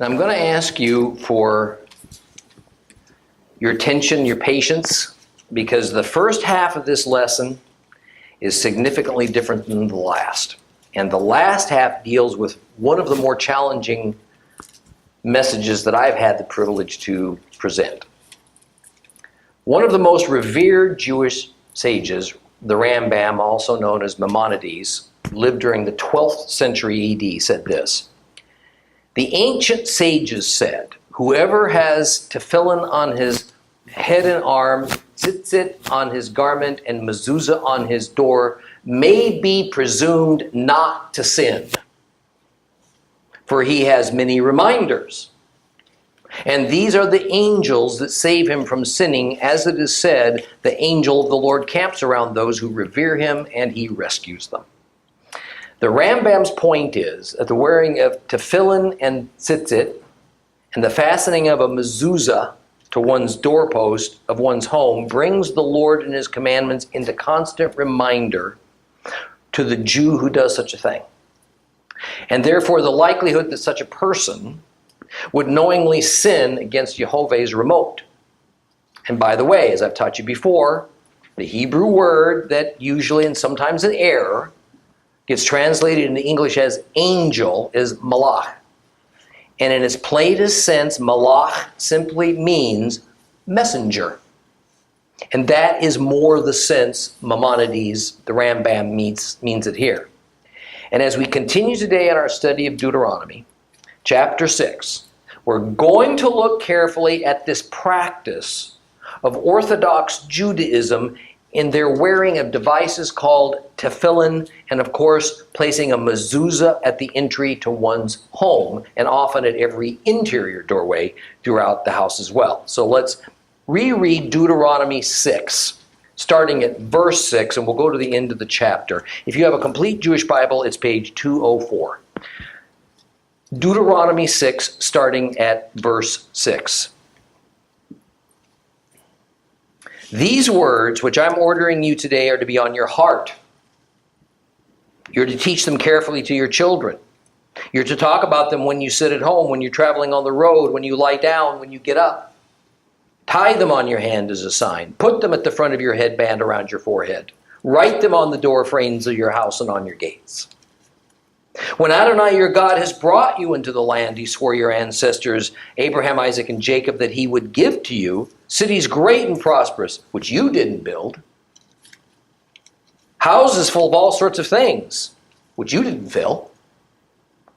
I'm going to ask you for your attention, your patience, because the first half of this lesson is significantly different than the last. And the last half deals with one of the more challenging messages that I've had the privilege to present. One of the most revered Jewish sages, the Rambam, also known as Maimonides, lived during the 12th century AD, said this: "The ancient sages said, whoever has tefillin on his head and arm, tzitzit on his garment, and mezuzah on his door may be presumed not to sin, for he has many reminders. And these are the angels that save him from sinning. As it is said, the angel of the Lord camps around those who revere him, and he rescues them." The Rambam's point is that the wearing of tefillin and tzitzit and the fastening of a mezuzah to one's doorpost of one's home brings the Lord and his commandments into constant reminder to the Jew who does such a thing. And therefore the likelihood that such a person would knowingly sin against Jehovah is remote. And by the way, as I've taught you before, the Hebrew word that usually and sometimes in error gets translated into English as angel is malach. And in its plainest sense, malach simply means messenger. And that is more the sense Maimonides, the Rambam, means it here. And as we continue today in our study of Deuteronomy, chapter 6, we're going to look carefully at this practice of Orthodox Judaism in their wearing of devices called tefillin, and of course placing a mezuzah at the entry to one's home, and often at every interior doorway throughout the house as well. So let's reread Deuteronomy 6, starting at verse 6, and we'll go to the end of the chapter. If you have a complete Jewish Bible, it's page 204. Deuteronomy 6, starting at verse 6. "These words which I'm ordering you today are to be on your heart. You're to teach them carefully to your children. You're to talk about them when you sit at home, when you're traveling on the road, when you lie down, when you get up. Tie them on your hand as a sign. Put them at the front of your headband around your forehead. Write them on the door frames of your house and on your gates. When Adonai your God has brought you into the land he swore your ancestors, Abraham, Isaac, and Jacob, that he would give to you, cities great and prosperous, which you didn't build, houses full of all sorts of things, which you didn't fill,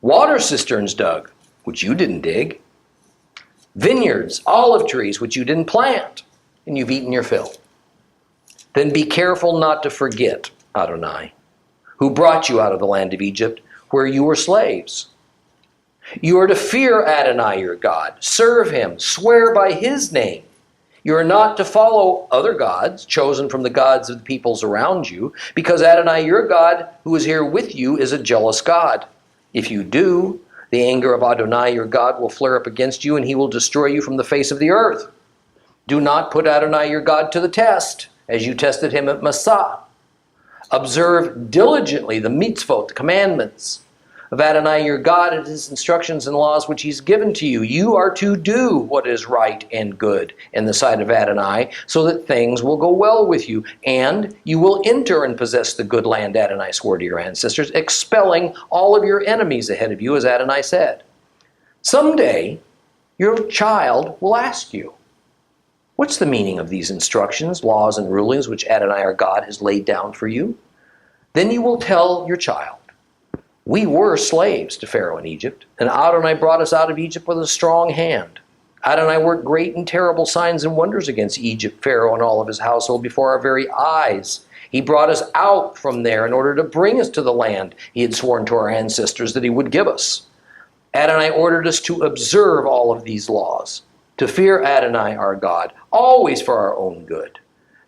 water cisterns dug, which you didn't dig, vineyards, olive trees, which you didn't plant, and you've eaten your fill. Then be careful not to forget Adonai, who brought you out of the land of Egypt, where you were slaves. You are to fear Adonai your God, serve him, swear by his name. You are not to follow other gods, chosen from the gods of the peoples around you, because Adonai your God, who is here with you, is a jealous God. If you do, the anger of Adonai your God will flare up against you, and he will destroy you from the face of the earth. Do not put Adonai your God to the test, as you tested him at Massah. Observe diligently the mitzvot, the commandments of Adonai your God, and his instructions and laws which he's given to you. You are to do what is right and good in the sight of Adonai, so that things will go well with you, and you will enter and possess the good land Adonai swore to your ancestors, expelling all of your enemies ahead of you, as Adonai said. Someday your child will ask you, what's the meaning of these instructions, laws, and rulings which Adonai our God has laid down for you? Then you will tell your child, we were slaves to Pharaoh in Egypt, and Adonai brought us out of Egypt with a strong hand. Adonai worked great and terrible signs and wonders against Egypt, Pharaoh, and all of his household before our very eyes. He brought us out from there in order to bring us to the land he had sworn to our ancestors that he would give us. Adonai ordered us to observe all of these laws, to fear Adonai our God, always for our own good,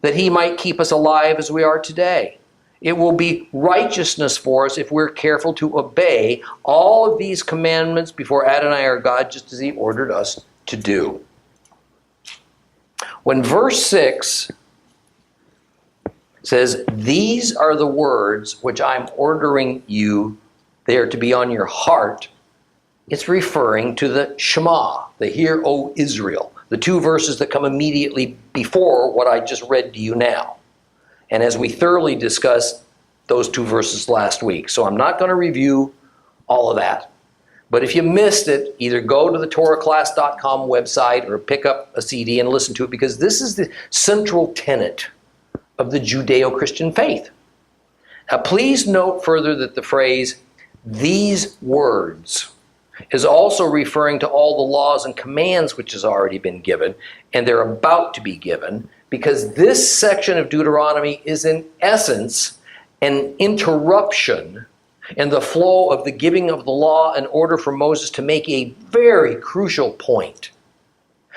that he might keep us alive as we are today. It will be righteousness for us if we're careful to obey all of these commandments before Adonai our God, just as he ordered us to do. When verse 6 says, these are the words which I'm ordering you, they are to be on your heart, it's referring to the Shema, the Hear, O Israel, the two verses that come immediately before what I just read to you now. And as we thoroughly discussed those two verses last week. So I'm not going to review all of that. But if you missed it, either go to the TorahClass.com website or pick up a CD and listen to it, because this is the central tenet of the Judeo-Christian faith. Now, please note further that the phrase, these words, is also referring to all the laws and commands which has already been given, and they're about to be given, because this section of Deuteronomy is in essence an interruption in the flow of the giving of the law in order for Moses to make a very crucial point.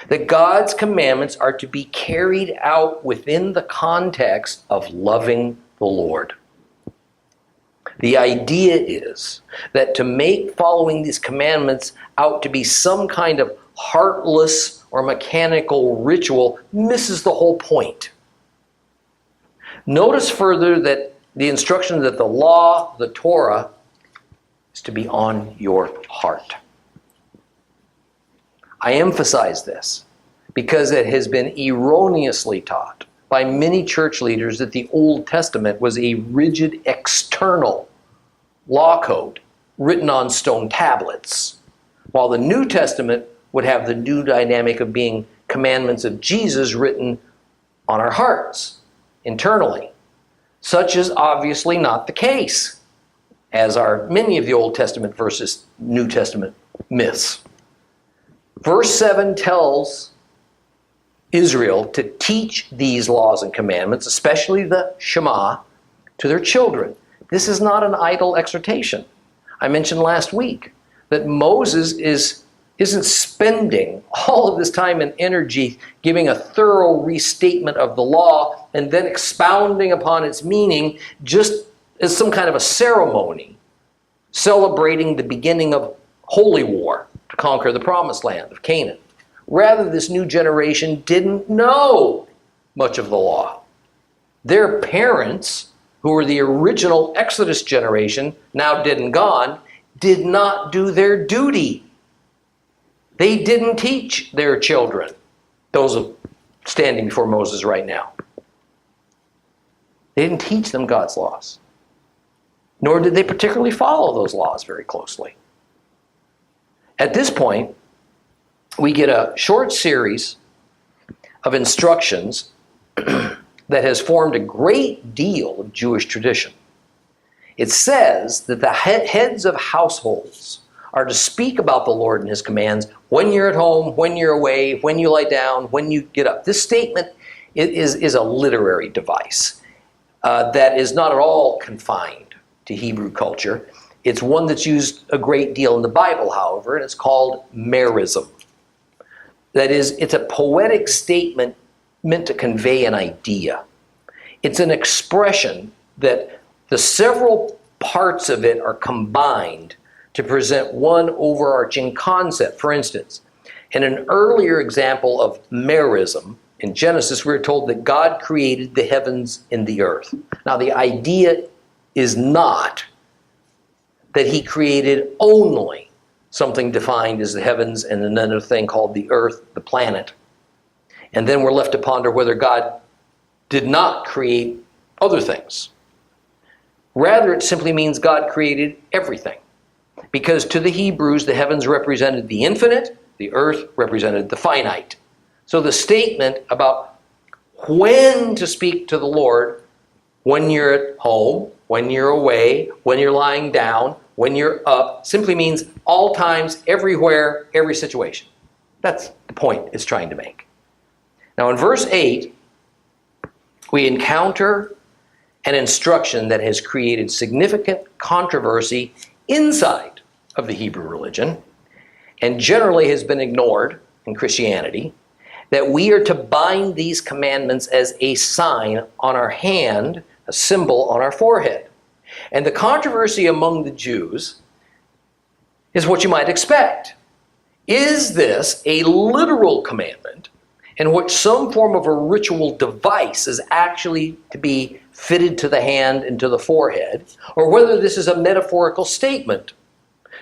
That God's commandments are to be carried out within the context of loving the Lord. The idea is that to make following these commandments out to be some kind of heartless or mechanical ritual misses the whole point. Notice further that the instruction that the law, the Torah, is to be on your heart. I emphasize this because it has been erroneously taught by many church leaders that the Old Testament was a rigid external law code written on stone tablets, while the New Testament would have the new dynamic of being commandments of Jesus written on our hearts, internally. Such is obviously not the case, as are many of the Old Testament versus New Testament myths. Verse 7 tells Israel to teach these laws and commandments, especially the Shema, to their children. This is not an idle exhortation. I mentioned last week that Moses isn't spending all of this time and energy giving a thorough restatement of the law and then expounding upon its meaning just as some kind of a ceremony celebrating the beginning of holy war to conquer the promised land of Canaan. Rather, this new generation didn't know much of the law. Their parents, who were the original Exodus generation, now dead and gone, did not do their duty. They didn't teach their children, those standing before Moses right now. They didn't teach them God's laws, nor did they particularly follow those laws very closely. At this point, we get a short series of instructions that has formed a great deal of Jewish tradition. It says that the heads of households are to speak about the Lord and His commands when you're at home, when you're away, when you lie down, when you get up. This statement is a literary device that is not at all confined to Hebrew culture. It's one that's used a great deal in the Bible, however, and it's called merism. That is, it's a poetic statement meant to convey an idea. It's an expression that the several parts of it are combined to present one overarching concept. For instance, in an earlier example of merism, in Genesis, we're told that God created the heavens and the earth. Now, the idea is not that He created only something defined as the heavens and another thing called the earth, the planet. And then we're left to ponder whether God did not create other things. Rather, it simply means God created everything. Because to the Hebrews, the heavens represented the infinite, the earth represented the finite. So the statement about when to speak to the Lord, when you're at home, when you're away, when you're lying down, when you're up, simply means all times, everywhere, every situation. That's the point it's trying to make. Now in verse 8, we encounter an instruction that has created significant controversy inside of the Hebrew religion and generally has been ignored in Christianity, that we are to bind these commandments as a sign on our hand, a symbol on our forehead. And the controversy among the Jews is what you might expect. Is this a literal commandment in which some form of a ritual device is actually to be fitted to the hand and to the forehead, or whether this is a metaphorical statement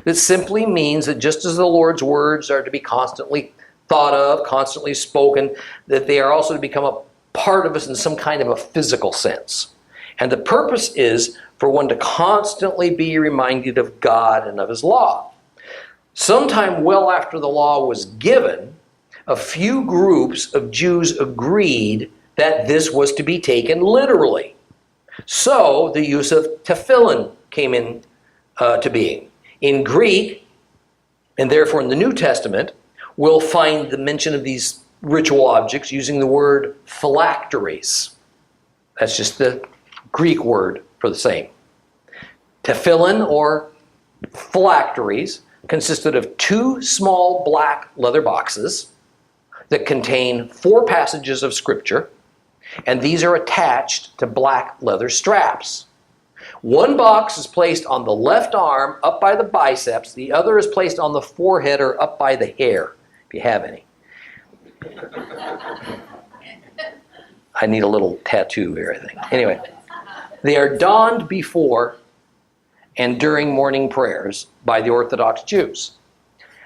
That simply means that just as the Lord's words are to be constantly thought of, constantly spoken, that they are also to become a part of us in some kind of a physical sense. And the purpose is for one to constantly be reminded of God and of his law. Sometime well after the law was given, a few groups of Jews agreed that this was to be taken literally. So the use of tefillin came in to being. In Greek, and therefore in the New Testament, we'll find the mention of these ritual objects using the word phylacteries. That's just the Greek word for the same. Tefillin, or phylacteries, consisted of 2 small black leather boxes that contain 4 passages of Scripture, and these are attached to black leather straps. One box is placed on the left arm up by the biceps, the other is placed on the forehead or up by the hair, if you have any. I need a little tattoo here, I think. Anyway, they are donned before and during morning prayers by the Orthodox Jews.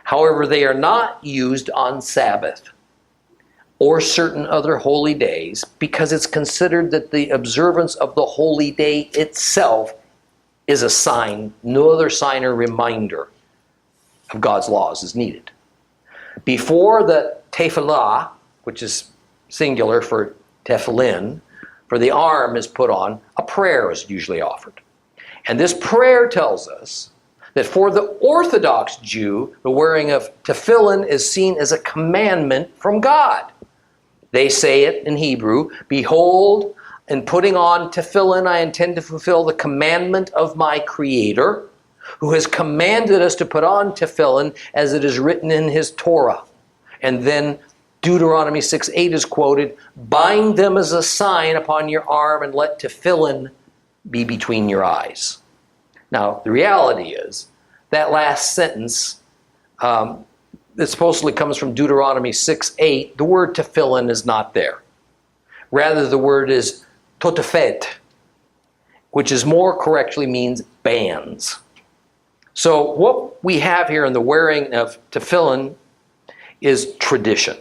However, they are not used on Sabbath or certain other holy days because it's considered that the observance of the holy day itself is a sign. No other sign or reminder of God's laws is needed. Before the tefillah, which is singular for tefillin, for the arm is put on, a prayer is usually offered. And this prayer tells us that for the Orthodox Jew, the wearing of tefillin is seen as a commandment from God. They say it in Hebrew, "Behold, in putting on tefillin, I intend to fulfill the commandment of my Creator, who has commanded us to put on tefillin as it is written in his Torah." And then Deuteronomy 6:8 is quoted, "Bind them as a sign upon your arm and let tefillin be between your eyes." Now, the reality is that last sentence that supposedly comes from Deuteronomy 6:8, the word tefillin is not there. Rather, the word is totefet, which is more correctly means bands. So what we have here in the wearing of tefillin is tradition.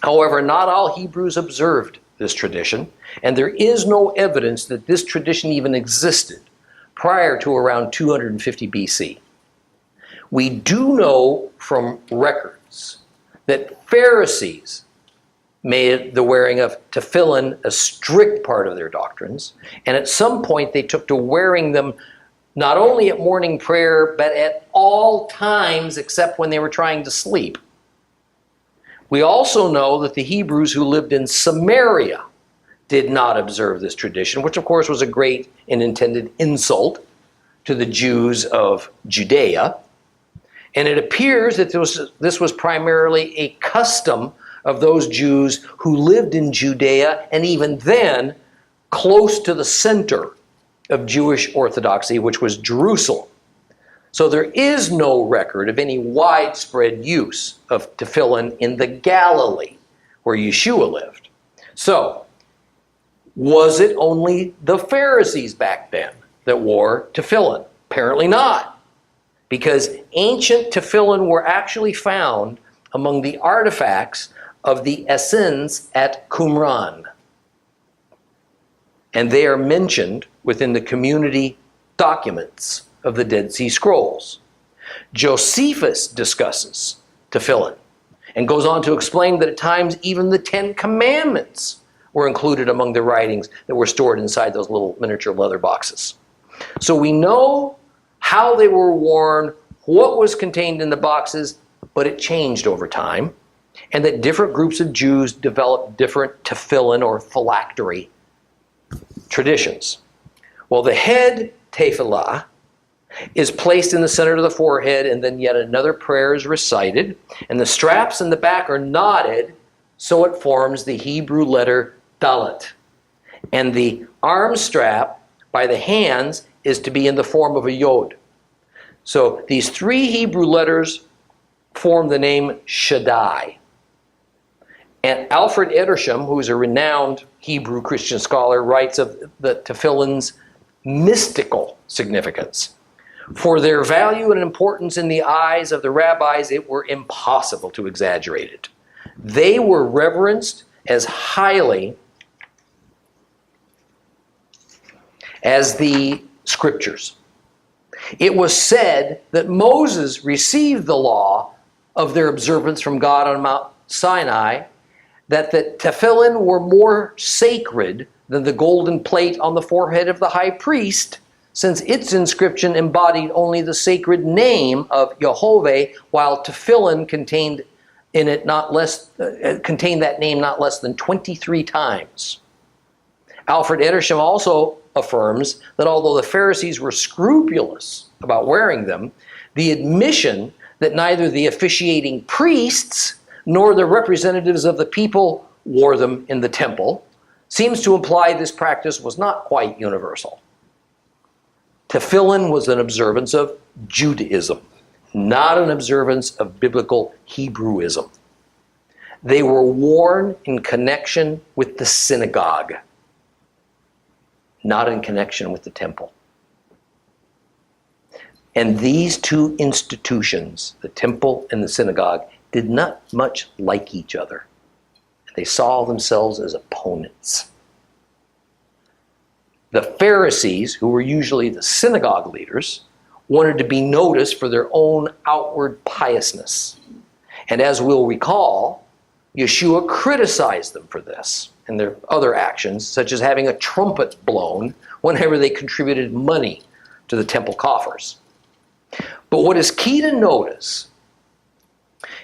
However, not all Hebrews observed this tradition, and there is no evidence that this tradition even existed prior to around 250 BC. We do know from records that Pharisees made the wearing of tefillin a strict part of their doctrines, and at some point they took to wearing them not only at morning prayer, but at all times except when they were trying to sleep. We also know that the Hebrews who lived in Samaria did not observe this tradition, which of course was a great and intended insult to the Jews of Judea. And it appears that this was primarily a custom of those Jews who lived in Judea, and even then, close to the center of Jewish orthodoxy, which was Jerusalem. So there is no record of any widespread use of tefillin in the Galilee, where Yeshua lived. So, was it only the Pharisees back then that wore tefillin? Apparently not, because ancient tefillin were actually found among the artifacts of the Essenes at Qumran. And they are mentioned within the community documents of the Dead Sea Scrolls. Josephus discusses tefillin and goes on to explain that at times even the 10 Commandments were included among the writings that were stored inside those little miniature leather boxes. So we know how they were worn, what was contained in the boxes, but it changed over time, and that different groups of Jews developed different tefillin or phylactery traditions. Well, the head tefillah is placed in the center of the forehead, and then yet another prayer is recited, and the straps in the back are knotted so it forms the Hebrew letter Deut. And the arm strap by the hands is to be in the form of a yod. So these 3 Hebrew letters form the name Shaddai. And Alfred Edersheim, who is a renowned Hebrew Christian scholar, writes of the tefillin's mystical significance. For their value and importance in the eyes of the rabbis, it were impossible to exaggerate it. They were reverenced as highly as the scriptures. It was said that Moses received the law of their observance from God on Mount Sinai, that the Tefillin were more sacred than the golden plate on the forehead of the high priest, since its inscription embodied only the sacred name of Jehovah, while Tefillin contained that name not less than 23 times. Alfred Edersheim also affirms that although the Pharisees were scrupulous about wearing them, the admission that neither the officiating priests nor the representatives of the people wore them in the temple seems to imply this practice was not quite universal. Tefillin was an observance of Judaism, not an observance of biblical Hebrewism. They were worn in connection with the synagogue, not in connection with the temple. And these two institutions, the temple and the synagogue, did not much like each other. They saw themselves as opponents. The Pharisees, who were usually the synagogue leaders, wanted to be noticed for their own outward piousness. And as we'll recall, Yeshua criticized them for this and their other actions, such as having a trumpet blown whenever they contributed money to the temple coffers. But what is key to notice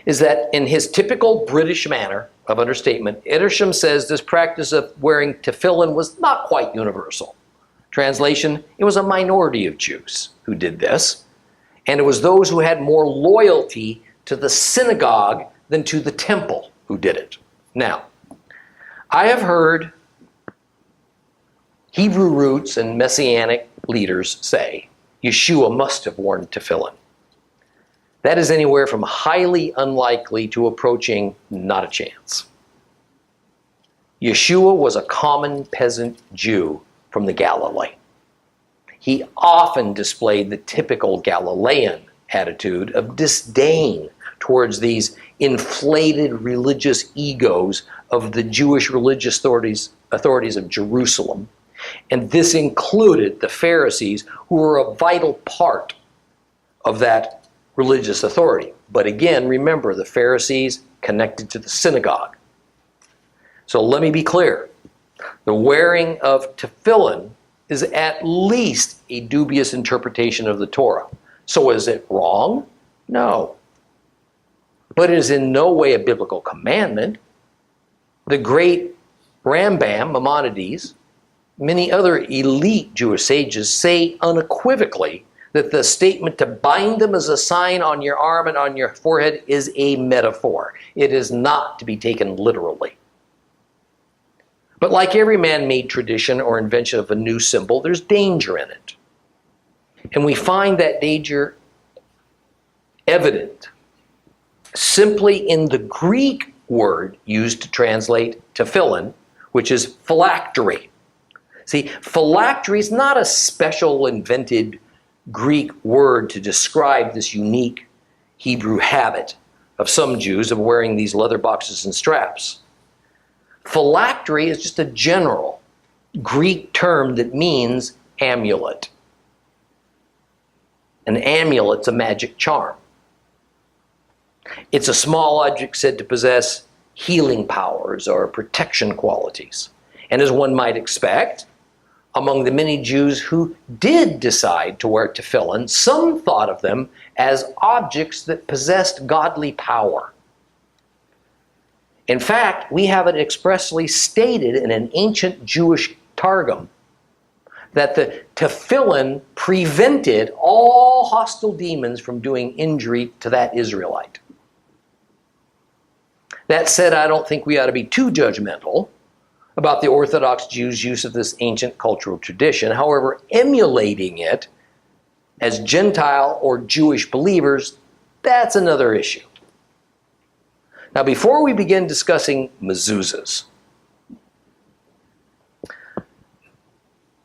is that in his typical British manner of understatement, Edersheim says this practice of wearing tefillin was not quite universal. Translation, it was a minority of Jews who did this, and it was those who had more loyalty to the synagogue than to the temple who did it. Now, I have heard Hebrew roots and Messianic leaders say Yeshua must have worn tefillin. That is anywhere from highly unlikely to approaching not a chance. Yeshua was a common peasant Jew from the Galilee. He often displayed the typical Galilean attitude of disdain towards these inflated religious egos of the Jewish religious authorities of Jerusalem. And this included the Pharisees, who were a vital part of that religious authority. But again, remember, the Pharisees connected to the synagogue. So let me be clear. The wearing of tefillin is at least a dubious interpretation of the Torah. So is it wrong? No. But it is in no way a biblical commandment. The great Rambam, Maimonides, many other elite Jewish sages say unequivocally that the statement to bind them as a sign on your arm and on your forehead is a metaphor. It is not to be taken literally. But like every man-made tradition or invention of a new symbol, there's danger in it. And we find that danger evident simply in the Greek word used to translate tefillin, which is phylactery. See, phylactery is not a special invented Greek word to describe this unique Hebrew habit of some Jews of wearing these leather boxes and straps. Phylactery is just a general Greek term that means amulet. An amulet's a magic charm. It's a small object said to possess healing powers or protection qualities. And as one might expect, among the many Jews who did decide to wear tefillin, some thought of them as objects that possessed godly power. In fact, we have it expressly stated in an ancient Jewish Targum that the tefillin prevented all hostile demons from doing injury to that Israelite. That said, I don't think we ought to be too judgmental about the Orthodox Jews' use of this ancient cultural tradition. However, emulating it as Gentile or Jewish believers, that's another issue. Now, before we begin discussing mezuzahs,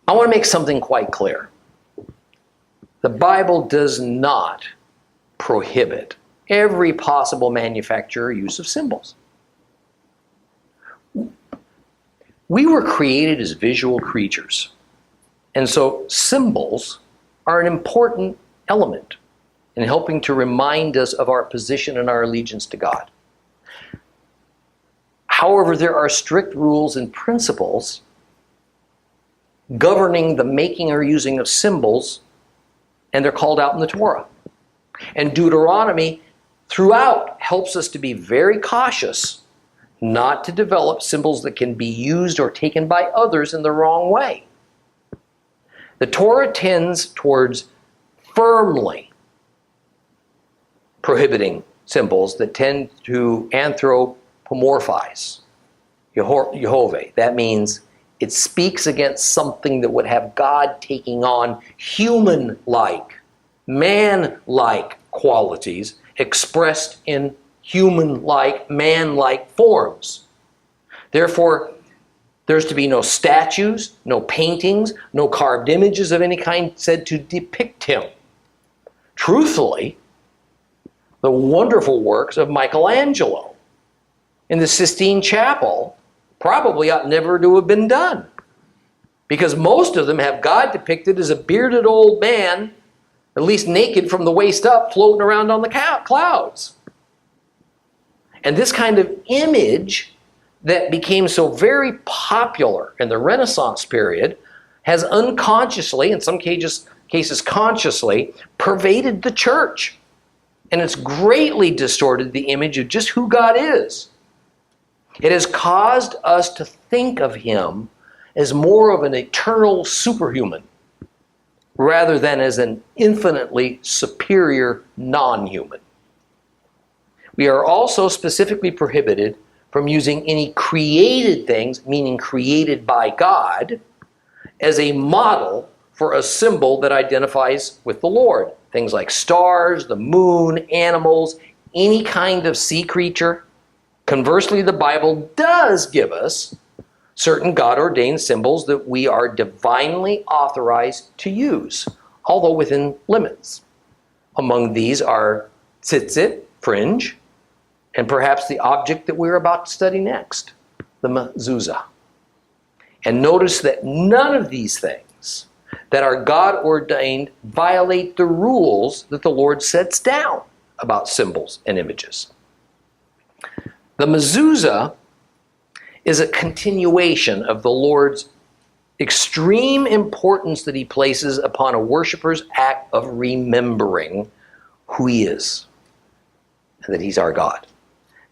I want to make something quite clear. The Bible does not prohibit every possible manufacture or use of symbols. We were created as visual creatures, and so symbols are an important element in helping to remind us of our position and our allegiance to God. However, there are strict rules and principles governing the making or using of symbols, and they're called out in the Torah. And Deuteronomy throughout helps us to be very cautious not to develop symbols that can be used or taken by others in the wrong way. The Torah tends towards firmly prohibiting symbols that tend to anthropomorphize Jehovah. That means it speaks against something that would have God taking on human-like, man-like qualities expressed in human-like, man-like forms. Therefore, there's to be no statues, no paintings, no carved images of any kind said to depict him. Truthfully, the wonderful works of Michelangelo in the Sistine Chapel probably ought never to have been done, because most of them have God depicted as a bearded old man, at least naked from the waist up, floating around on the clouds. And this kind of image that became so very popular in the Renaissance period has unconsciously, in some cases consciously, pervaded the church. And it's greatly distorted the image of just who God is. It has caused us to think of him as more of an eternal superhuman rather than as an infinitely superior non-human. We are also specifically prohibited from using any created things, meaning created by God, as a model for a symbol that identifies with the Lord. Things like stars, the moon, animals, any kind of sea creature. Conversely, the Bible does give us certain God-ordained symbols that we are divinely authorized to use, although within limits. Among these are tzitzit, fringe, and perhaps the object that we're about to study next, the MEZUZAH. And notice that none of these things that are God-ordained violate the rules that the Lord sets down about symbols and images. The MEZUZAH is a continuation of the Lord's extreme importance that he places upon a worshiper's act of remembering who he is and that he's our God.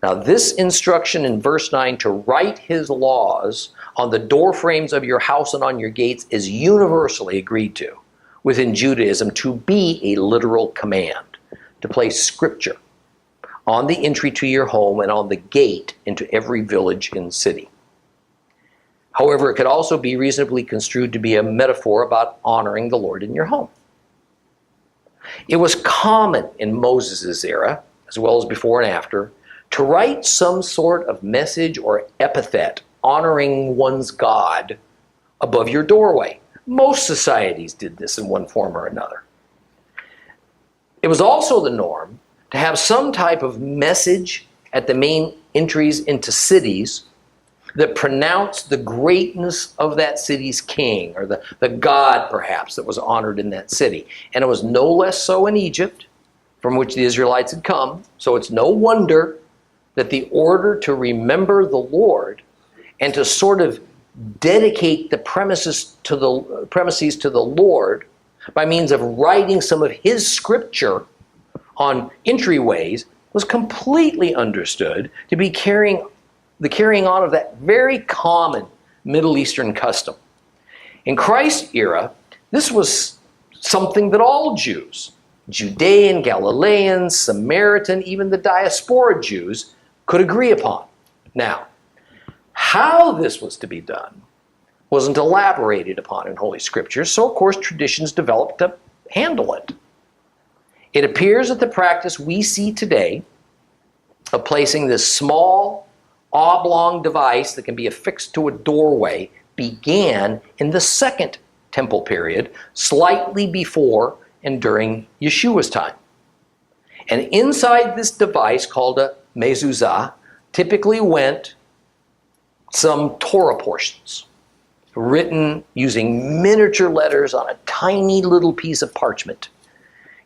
Now, this instruction in verse 9 to write his laws on the doorframes of your house and on your gates is universally agreed to within Judaism to be a literal command, to place scripture on the entry to your home and on the gate into every village and city. However, it could also be reasonably construed to be a metaphor about honoring the Lord in your home. It was common in Moses' era, as well as before and after, to write some sort of message or epithet honoring one's God above your doorway. Most societies did this in one form or another. It was also the norm to have some type of message at the main entries into cities that pronounced the greatness of that city's king, or the god perhaps that was honored in that city. And it was no less so in Egypt, from which the Israelites had come. So it's no wonder that the order to remember the Lord and to sort of dedicate the premises to the Lord by means of writing some of his scripture on entryways was completely understood to be the carrying on of that very common Middle Eastern custom. In Christ's era, this was something that all Jews, Judean, Galilean, Samaritan, even the diaspora Jews, could agree upon. Now, how this was to be done wasn't elaborated upon in Holy Scripture, so of course traditions developed to handle it. It appears that the practice we see today of placing this small oblong device that can be affixed to a doorway began in the Second Temple period, slightly before and during Yeshua's time. And inside this device called a MEZUZAH typically went some Torah portions written using miniature letters on a tiny little piece of parchment,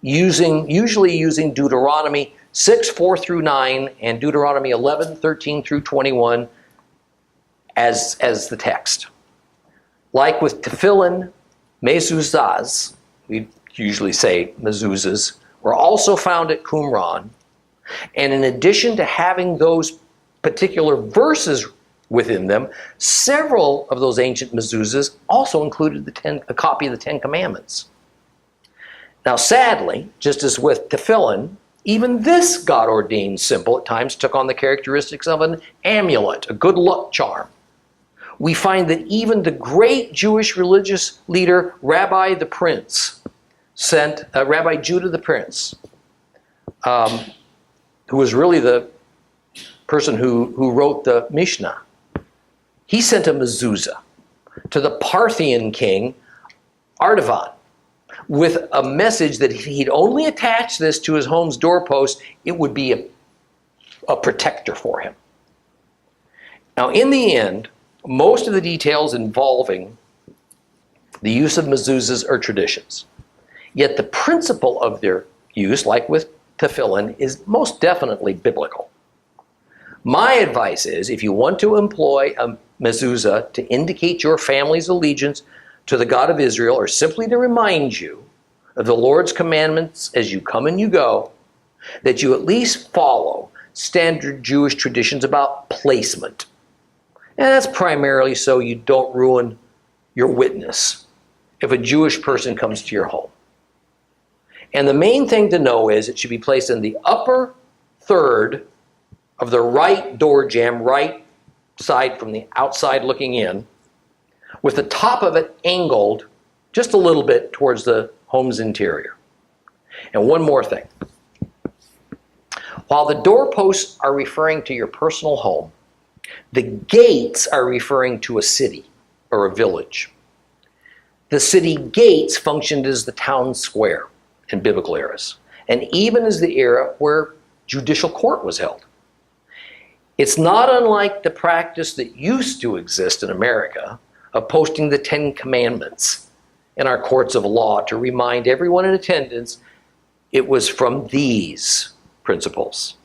usually using Deuteronomy 6, 4 through 9 and Deuteronomy 11, 13 through 21 as the text. Like with Tefillin, MEZUZAHs, we usually say mezuzahs, were also found at Qumran. And in addition to having those particular verses within them, several of those ancient mezuzahs also included a copy of the Ten Commandments. Now sadly, just as with Tefillin, even this God-ordained symbol at times took on the characteristics of an amulet, a good luck charm. We find that even the great Jewish religious leader, Rabbi the Prince, Rabbi Judah the Prince, who was really the person who wrote the Mishnah, he sent a mezuzah to the Parthian king, Artavan, with a message that if he'd only attach this to his home's doorpost, it would be a protector for him. Now, in the end, most of the details involving the use of mezuzahs are traditions. Yet the principle of their use, like with tefillin, is most definitely biblical. My advice is, if you want to employ a mezuzah to indicate your family's allegiance to the God of Israel, or simply to remind you of the Lord's commandments as you come and you go, that you at least follow standard Jewish traditions about placement. And that's primarily so you don't ruin your witness if a Jewish person comes to your home. And the main thing to know is it should be placed in the upper third of the right door jamb, right side from the outside looking in, with the top of it angled just a little bit towards the home's interior. And one more thing. While the doorposts are referring to your personal home, the gates are referring to a city or a village. The city gates functioned as the town square in biblical eras, and even as the era where judicial court was held. It's not unlike the practice that used to exist in America of posting the Ten Commandments in our courts of law to remind everyone in attendance it was from these principles.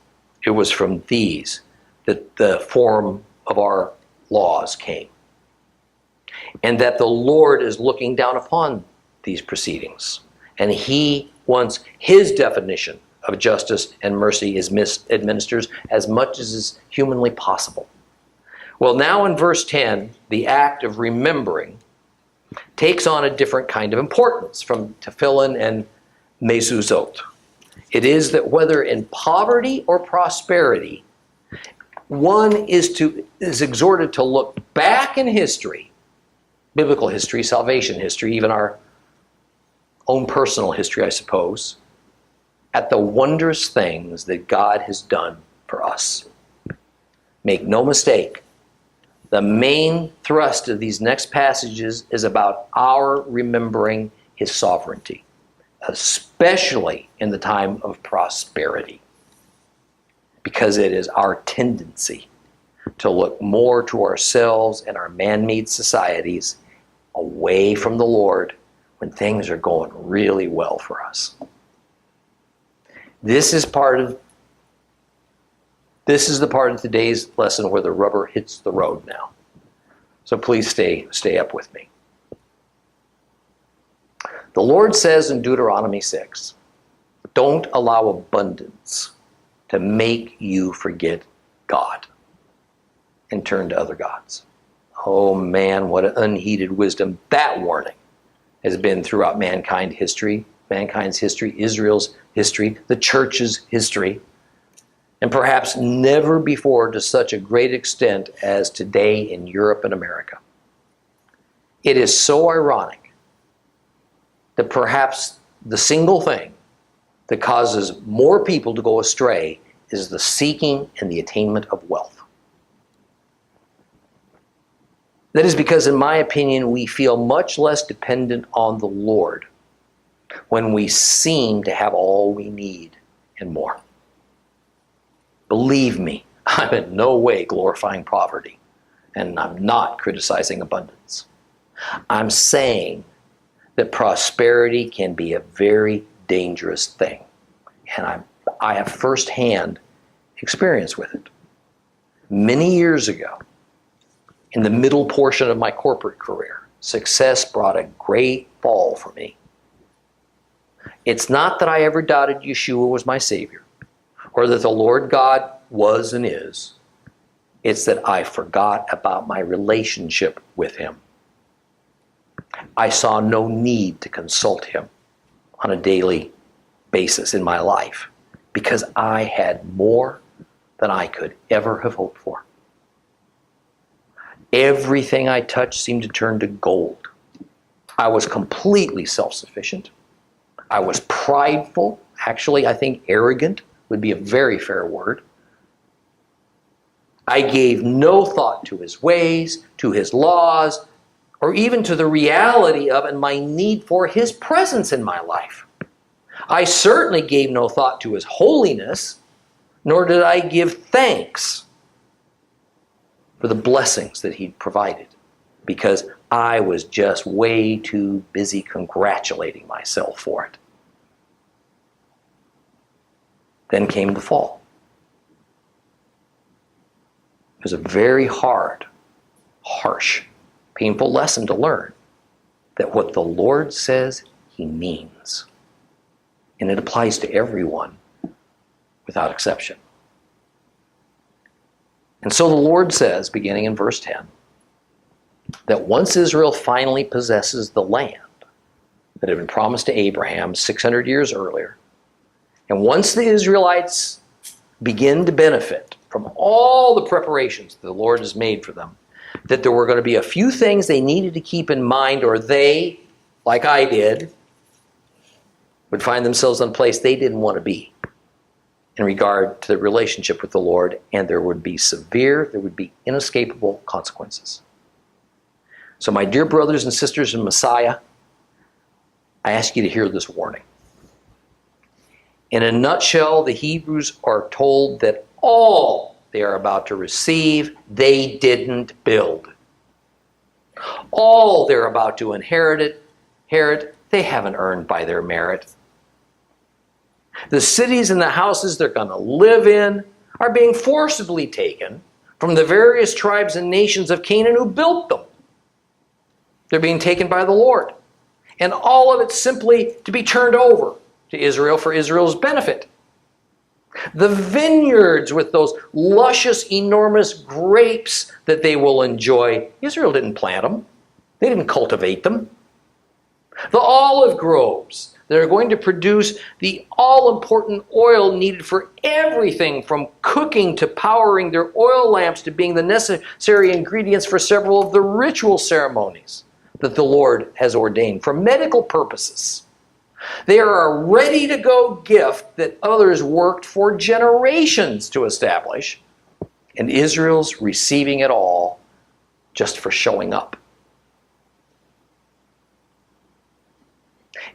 It was from these that the form of our laws came. And that the Lord is looking down upon these proceedings. And He wants His definition of justice and mercy is administered as much as is humanly possible. Well, now in verse 10, the act of remembering takes on a different kind of importance from tefillin and mezuzot. It is that whether in poverty or prosperity, one is exhorted to look back in history, biblical history, salvation history, even our own personal history, I suppose, at the wondrous things that God has done for us. Make no mistake, the main thrust of these next passages is about our remembering His sovereignty, especially in the time of prosperity, because it is our tendency to look more to ourselves and our man-made societies away from the Lord when things are going really well for us. This is the part of today's lesson where the rubber hits the road now. So please stay up with me. The Lord says in Deuteronomy 6, don't allow abundance to make you forget God and turn to other gods. Oh man, what an unheeded wisdom that warning has been throughout mankind's history, Israel's history, the church's history, and perhaps never before to such a great extent as today in Europe and America. It is so ironic that perhaps the single thing that causes more people to go astray is the seeking and the attainment of wealth. That is because, in my opinion, we feel much less dependent on the Lord when we seem to have all we need and more. Believe me, I'm in no way glorifying poverty, and I'm not criticizing abundance. I'm saying that prosperity can be a very dangerous thing, and I have firsthand experience with it. Many years ago, in the middle portion of my corporate career, success brought a great fall for me. It's not that I ever doubted Yeshua was my Savior, or that the Lord God was and is. It's that I forgot about my relationship with Him. I saw no need to consult Him on a daily basis in my life because I had more than I could ever have hoped for. Everything I touched seemed to turn to gold. I was completely self-sufficient. I was prideful. Actually, I think arrogant would be a very fair word. I gave no thought to His ways, to His laws, or even to the reality of and my need for His presence in my life. I certainly gave no thought to His holiness, nor did I give thanks for the blessings that He'd provided, because I was just way too busy congratulating myself for it. Then came the fall. It was a very hard, harsh, painful lesson to learn that what the Lord says, He means. And it applies to everyone without exception. And so the Lord says, beginning in verse 10, that once Israel finally possesses the land that had been promised to Abraham 600 years earlier, and once the Israelites begin to benefit from all the preparations the Lord has made for them, that there were going to be a few things they needed to keep in mind, or they, like I did, would find themselves in a place they didn't want to be in regard to the relationship with the Lord, and there would be inescapable consequences. So my dear brothers and sisters in Messiah, I ask you to hear this warning. In a nutshell, the Hebrews are told that all they are about to receive, they didn't build. All they're about to inherit, they haven't earned by their merit. The cities and the houses they're going to live in are being forcibly taken from the various tribes and nations of Canaan who built them. They're being taken by the Lord. And all of it simply to be turned over to Israel for Israel's benefit. The vineyards with those luscious, enormous grapes that they will enjoy, Israel didn't plant them. They didn't cultivate them. The olive groves that are going to produce the all-important oil needed for everything from cooking to powering their oil lamps to being the necessary ingredients for several of the ritual ceremonies that the Lord has ordained for medical purposes. They are a ready-to-go gift that others worked for generations to establish, and Israel's receiving it all just for showing up.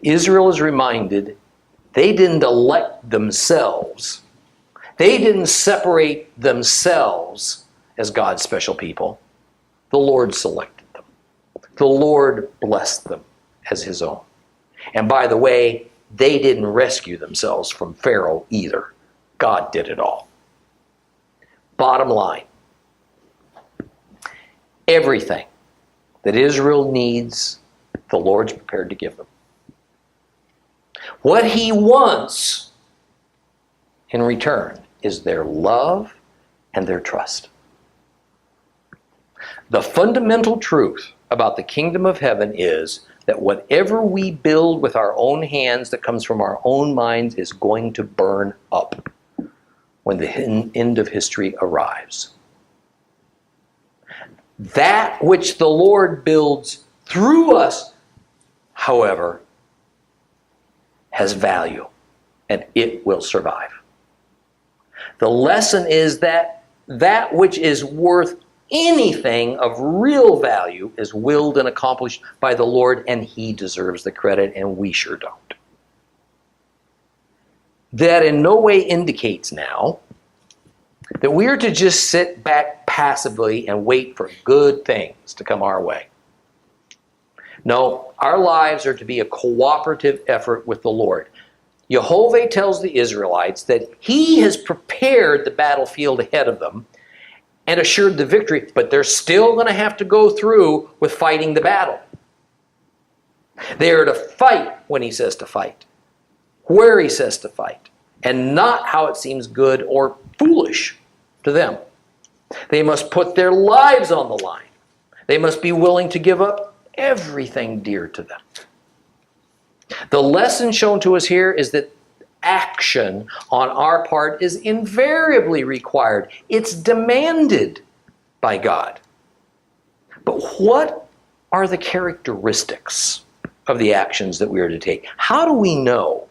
Israel is reminded they didn't elect themselves. They didn't separate themselves as God's special people. The Lord selected them. The Lord blessed them as His own. And by the way, they didn't rescue themselves from Pharaoh either. God did it all. Bottom line, everything that Israel needs, the Lord's prepared to give them. What He wants in return is their love and their trust. The fundamental truth about the kingdom of heaven is that whatever we build with our own hands that comes from our own minds is going to burn up when the end of history arrives. That which the Lord builds through us, however, has value, and it will survive. The lesson is that that which is worth anything of real value is willed and accomplished by the Lord, and He deserves the credit, and we sure don't. that in no way indicates now that we are to just sit back passively and wait for good things to come our way. No, our lives are to be a cooperative effort with the Lord. Jehovah tells the Israelites that he has prepared the battlefield ahead of them and assured the victory, but they're still going to have to go through with fighting the battle. They are to fight when he says to fight, where he says to fight, and not how it seems good or foolish to them. They must put their lives on the line. They must be willing to give up everything dear to them. The lesson shown to us here is that action on our part is invariably required. It's demanded by God. But what are the characteristics of the actions that we are to take? How do we know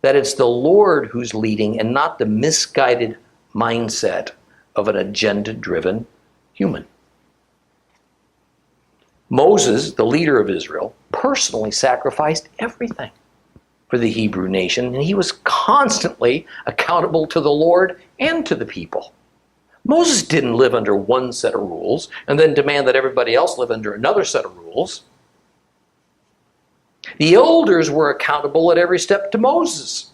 that it's the Lord who's leading and not the misguided mindset of an agenda-driven human? Moses, the leader of Israel, personally sacrificed everything for the Hebrew nation, and he was constantly accountable to the Lord and to the people. Moses didn't live under one set of rules and then demand that everybody else live under another set of rules. The elders were accountable at every step to Moses.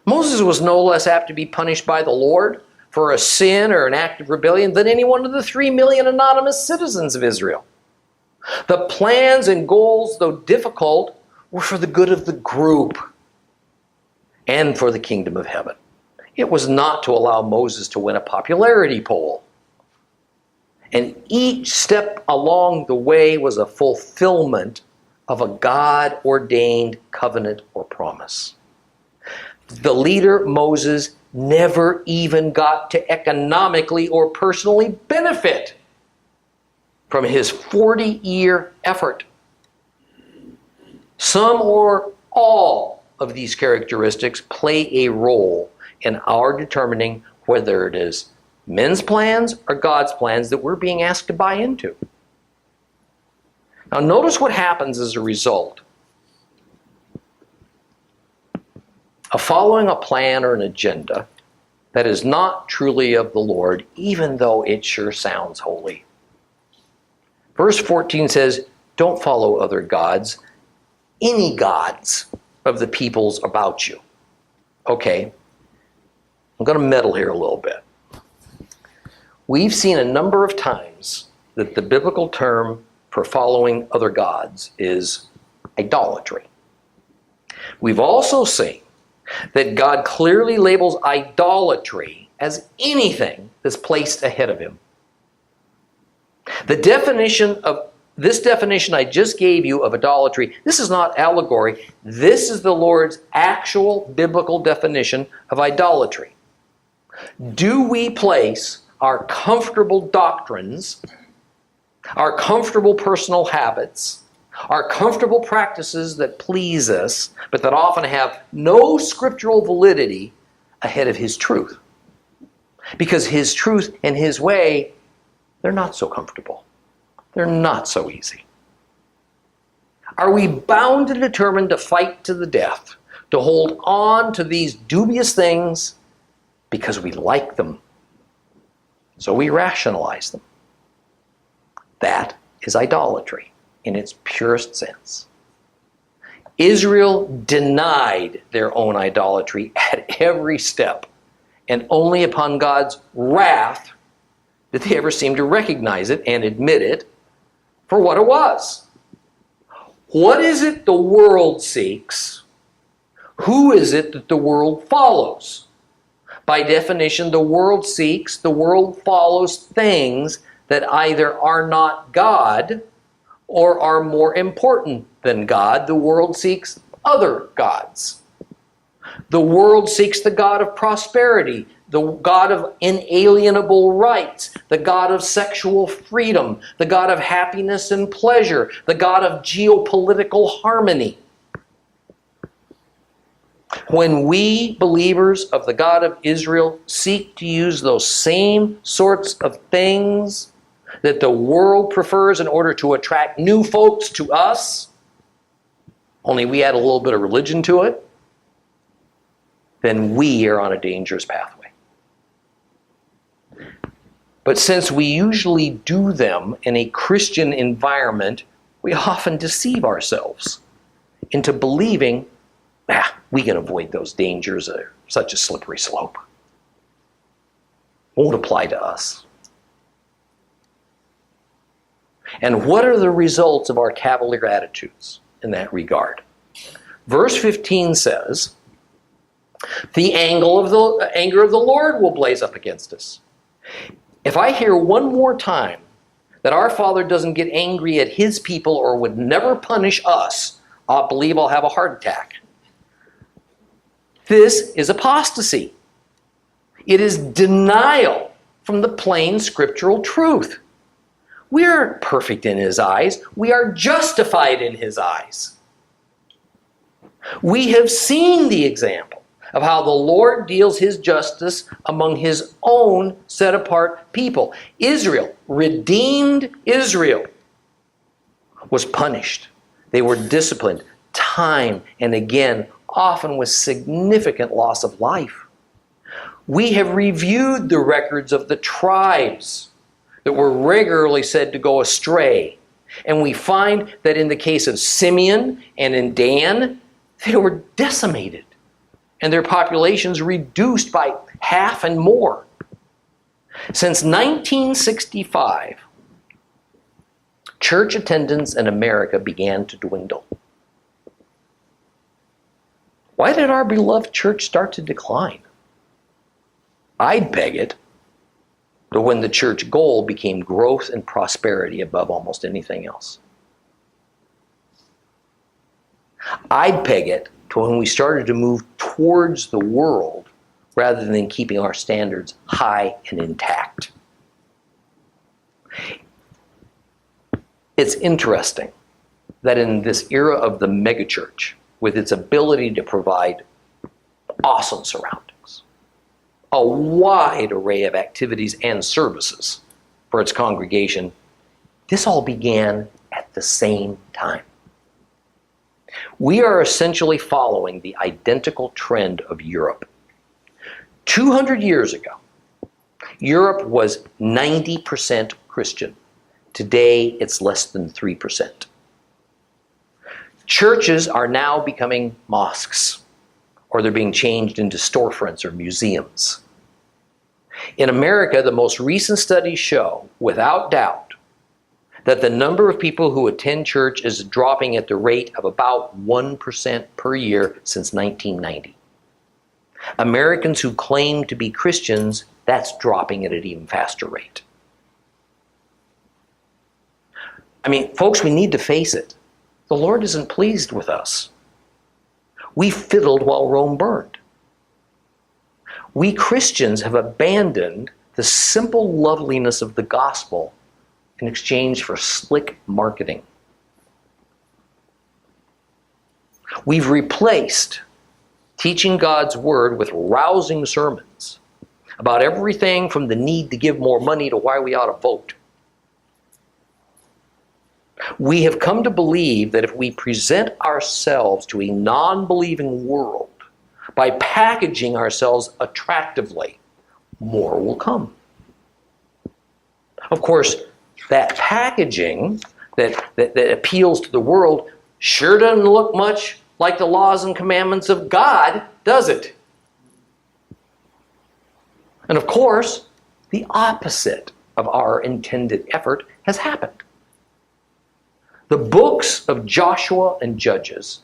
Moses was no less apt to be punished by the Lord for a sin or an act of rebellion than any one of the 3 million anonymous citizens of Israel. The plans and goals, though difficult, were for the good of the group and for the kingdom of heaven. It was not to allow Moses to win a popularity poll. And each step along the way was a fulfillment of a God-ordained covenant or promise. The leader, Moses, never even got to economically or personally benefit from his 40-year effort. Some or all of these characteristics play a role in our determining whether it is men's plans or God's plans that we're being asked to buy into. Now notice what happens as a result of following a plan or an agenda that is not truly of the Lord, even though it sure sounds holy. Verse 14 says, don't follow other gods, any gods of the peoples about you. Okay, I'm going to meddle here a little bit. We've seen a number of times that the biblical term for following other gods is idolatry. We've also seen that God clearly labels idolatry as anything that's placed ahead of him. This definition I just gave you of idolatry, this is not allegory. This is the Lord's actual biblical definition of idolatry. Do we place our comfortable doctrines, our comfortable personal habits, our comfortable practices that please us, but that often have no scriptural validity, ahead of his truth? Because his truth and his way, they're not so comfortable. They're not so easy. Are we bound and determined to fight to the death, to hold on to these dubious things because we like them? So we rationalize them. That is idolatry in its purest sense. Israel denied their own idolatry at every step, and only upon God's wrath did they ever seem to recognize it and admit it for what it was. What is it the world seeks? Who is it that the world follows? By definition, the world seeks, the world follows things that either are not God or are more important than God. The world seeks other gods. The world seeks the God of prosperity, the God of inalienable rights, the God of sexual freedom, the God of happiness and pleasure, the God of geopolitical harmony. When we, believers of the God of Israel, seek to use those same sorts of things that the world prefers in order to attract new folks to us, only we add a little bit of religion to it, then we are on a dangerous pathway. But since we usually do them in a Christian environment, we often deceive ourselves into believing, we can avoid those dangers. They're such a slippery slope. Won't apply to us. And what are the results of our cavalier attitudes in that regard? Verse 15 says, the anger of the Lord will blaze up against us. If I hear one more time that our Father doesn't get angry at his people or would never punish us, I believe I'll have a heart attack. This is apostasy. It is denial from the plain scriptural truth. We aren't perfect in his eyes. We are justified in his eyes. We have seen the example of how the Lord deals his justice among his own set-apart people. Israel, redeemed Israel, was punished. They were disciplined time and again, often with significant loss of life. We have reviewed the records of the tribes that were regularly said to go astray. And we find that in the case of Simeon and in Dan, they were decimated and their populations reduced by half and more. Since 1965, church attendance in America began to dwindle. Why did our beloved church start to decline? I'd peg it to when the church goal became growth and prosperity above almost anything else. I'd peg it to when we started to move towards the world rather than keeping our standards high and intact. It's interesting that in this era of the megachurch, with its ability to provide awesome surroundings, a wide array of activities and services for its congregation, this all began at the same time. We are essentially following the identical trend of Europe. 200 years ago, Europe was 90% Christian. Today, it's less than 3%. Churches are now becoming mosques, or they're being changed into storefronts or museums. In America, the most recent studies show, without doubt, that the number of people who attend church is dropping at the rate of about 1% per year since 1990. Americans who claim to be Christians, that's dropping at an even faster rate. I mean, folks, we need to face it. The Lord isn't pleased with us. We fiddled while Rome burned. We Christians have abandoned the simple loveliness of the gospel in exchange for slick marketing. We've replaced teaching God's word with rousing sermons about everything from the need to give more money to why we ought to vote. We have come to believe that if we present ourselves to a non-believing world by packaging ourselves attractively, more will come. Of course, that packaging that appeals to the world sure doesn't look much like the laws and commandments of God, does it? And of course, the opposite of our intended effort has happened. The books of Joshua and Judges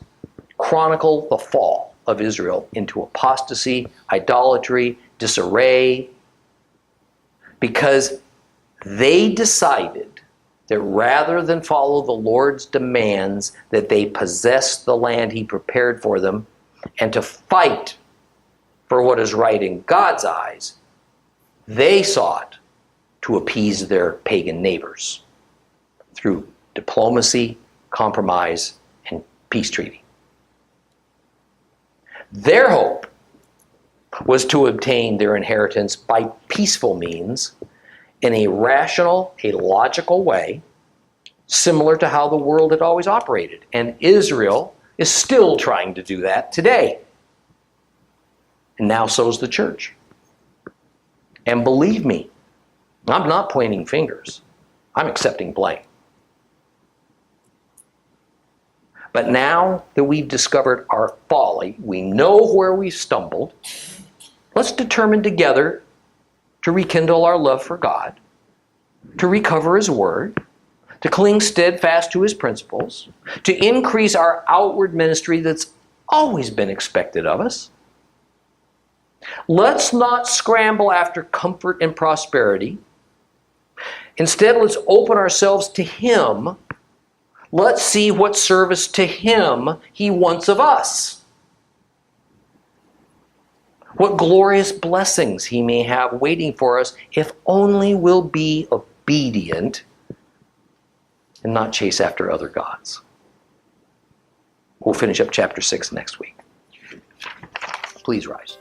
chronicle the fall of Israel into apostasy, idolatry, disarray, because they decided that rather than follow the Lord's demands that they possess the land he prepared for them and to fight for what is right in God's eyes, they sought to appease their pagan neighbors through diplomacy, compromise, and peace treaty. Their hope was to obtain their inheritance by peaceful means in a rational, a logical way, similar to how the world had always operated. And Israel is still trying to do that today. And now so's the church. And believe me, I'm not pointing fingers. I'm accepting blame. But now that we've discovered our folly, we know where we stumbled, let's determine together to rekindle our love for God, to recover His Word, to cling steadfast to His principles, to increase our outward ministry that's always been expected of us. Let's not scramble after comfort and prosperity. Instead, let's open ourselves to Him. Let's see what service to Him He wants of us. What glorious blessings He may have waiting for us if only we'll be obedient and not chase after other gods. We'll finish up chapter 6 next week. Please rise.